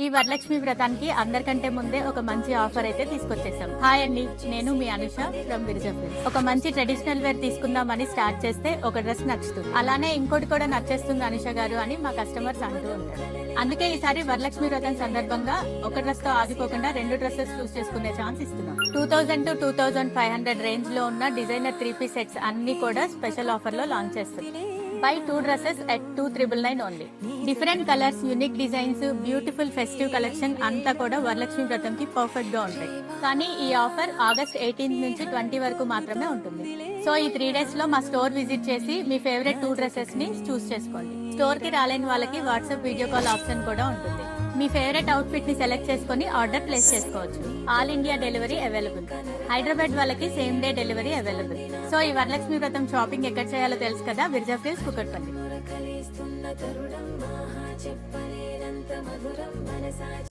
ఈ వరలక్ష్మి వ్రతానికి అందరికంటే ముందే ఒక మంచి ఆఫర్ అయితే తీసుకొచ్చేసాం. హాయ్ అండి, నేను మీ అనుష ఫ్రమ్ విర్జఫిల్. ఒక మంచి ట్రెడిషనల్ వేర్ తీసుకుందామని స్టార్ట్ చేస్తే ఒక డ్రెస్ నచ్చుతుంది, అలానే ఇంకోటి కూడా నచ్చేస్తుంది అనుష గారు అని మా కస్టమర్స్ అంటూ ఉంటారు. అందుకే ఈసారి వరలక్ష్మి వ్రతం సందర్భంగా ఒక డ్రెస్ తో ఆగిపోకుండా 2 డ్రెస్సెస్ చూస్ చేసుకునే ఛాన్స్ ఇస్తున్నాం. 2000 to 2500 రేంజ్ లో ఉన్న డిజైనర్ 3-piece సెట్స్ అన్ని కూడా స్పెషల్ ఆఫర్ లో లాంచ్ చేస్తాం. Buy 2 dresses at 2,999 only. Different colours, unique designs, beautiful festive collection అంతా కూడా వరలక్ష్మి వ్రతంకి పర్ఫెక్ట్ గా ఉంటాయి. కానీ ఈ ఆఫర్ ఆగస్ట్ 18 నుంచి 20 వరకు మాత్రమే ఉంటుంది. సో ఈ 3 days లో మా స్టోర్ విజిట్ చేసి మీ ఫేవరెట్ 2 dresses ని చూస్ చేసుకోండి. స్టోర్ కి రాలేని వాళ్ళకి వాట్సాప్ వీడియో కాల్ ఆప్షన్ కూడా ఉంటుంది. మీ ఫేవరెట్ అవుట్ ఫిట్ ని సెలెక్ట్ చేసుకుని ఆర్డర్ ప్లేస్ చేసుకోవచ్చు. All India delivery available. Hyderabad వాళ్ళకి same day delivery available. So ఈ వరలక్ష్మి వ్రతం షాపింగ్ ఎక్కడ చేయాలో తెలుసు కదా, విర్జఫిల్స్ కుకట్పల్లి.